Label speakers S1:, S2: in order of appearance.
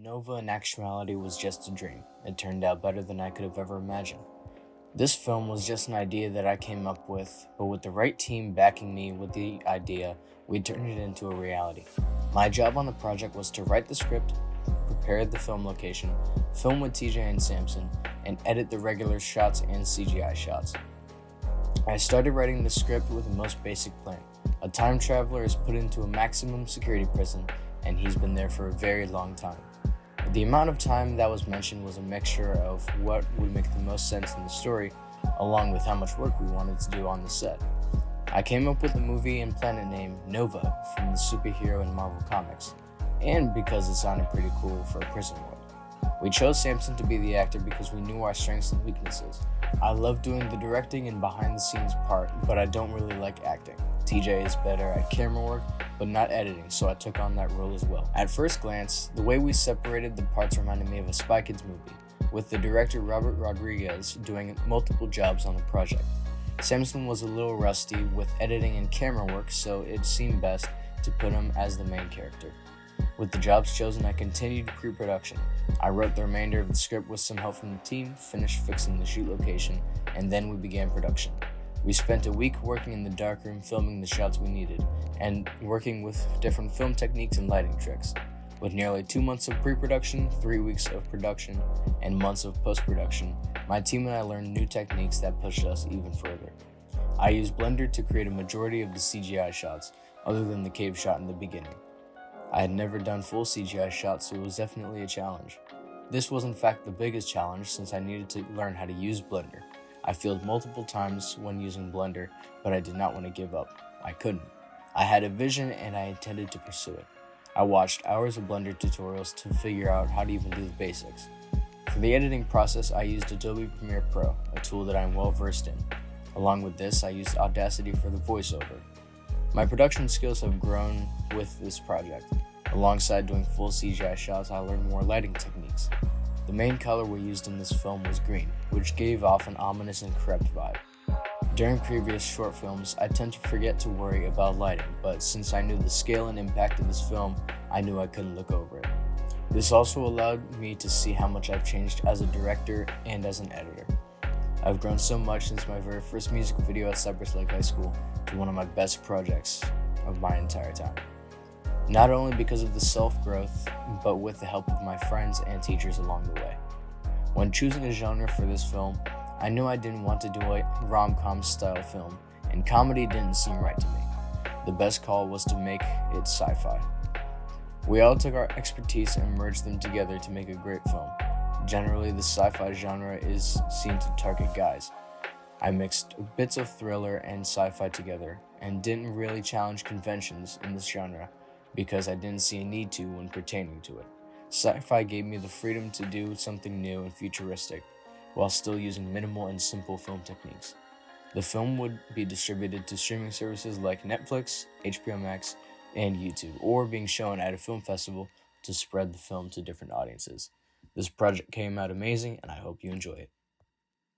S1: Nova in actuality was just a dream. It turned out better than I could have ever imagined. This film was just an idea that I came up with, but with the right team backing me with the idea, we turned it into a reality. My job on the project was to write the script, prepare the film location, film with TJ and Samson, and edit the regular shots and CGI shots. I started writing the script with the most basic plan. A time traveler is put into a maximum security prison, and he's been there for a very long time. The amount of time that was mentioned was a mixture of what would make the most sense in the story, along with how much work we wanted to do on the set. I came up with the movie and planet name Nova from the superhero in Marvel Comics, and because it sounded pretty cool for a prison world. We chose Samson to be the actor because we knew our strengths and weaknesses. I love doing the directing and behind the scenes part, but I don't really like acting. TJ is better at camera work, but not editing, so I took on that role as well. At first glance, the way we separated the parts reminded me of a Spy Kids movie, with the director Robert Rodriguez doing multiple jobs on the project. Samson was a little rusty with editing and camera work, so it seemed best to put him as the main character. With the jobs chosen, I continued pre-production. I wrote the remainder of the script with some help from the team, finished fixing the shoot location, and then we began production. We spent a week working in the darkroom filming the shots we needed, and working with different film techniques and lighting tricks. With nearly 2 months of pre-production, 3 weeks of production, and months of post-production, my team and I learned new techniques that pushed us even further. I used Blender to create a majority of the CGI shots, other than the cave shot in the beginning. I had never done full CGI shots, so it was definitely a challenge. This was in fact the biggest challenge since I needed to learn how to use Blender. I failed multiple times when using Blender, but I did not want to give up. I couldn't. I had a vision and I intended to pursue it. I watched hours of Blender tutorials to figure out how to even do the basics. For the editing process, I used Adobe Premiere Pro, a tool that I'm well versed in. Along with this, I used Audacity for the voiceover. My production skills have grown with this project. Alongside doing full CGI shots, I learned more lighting techniques. The main color we used in this film was green, which gave off an ominous and corrupt vibe. During previous short films, I tend to forget to worry about lighting, but since I knew the scale and impact of this film, I knew I couldn't look over it. This also allowed me to see how much I've changed as a director and as an editor. I've grown so much since my very first music video at Cypress Lake High School to one of my best projects of my entire time. Not only because of the self-growth, but with the help of my friends and teachers along the way. When choosing a genre for this film, I knew I didn't want to do a rom-com style film, and comedy didn't seem right to me. The best call was to make it sci-fi. We all took our expertise and merged them together to make a great film. Generally, the sci-fi genre is seen to target guys. I mixed bits of thriller and sci-fi together, and didn't really challenge conventions in this genre, because I didn't see a need to when pertaining to it. Sci-fi gave me the freedom to do something new and futuristic, while still using minimal and simple film techniques. The film would be distributed to streaming services like Netflix, HBO Max, and YouTube, or being shown at a film festival to spread the film to different audiences. This project came out amazing, and I hope you enjoy it.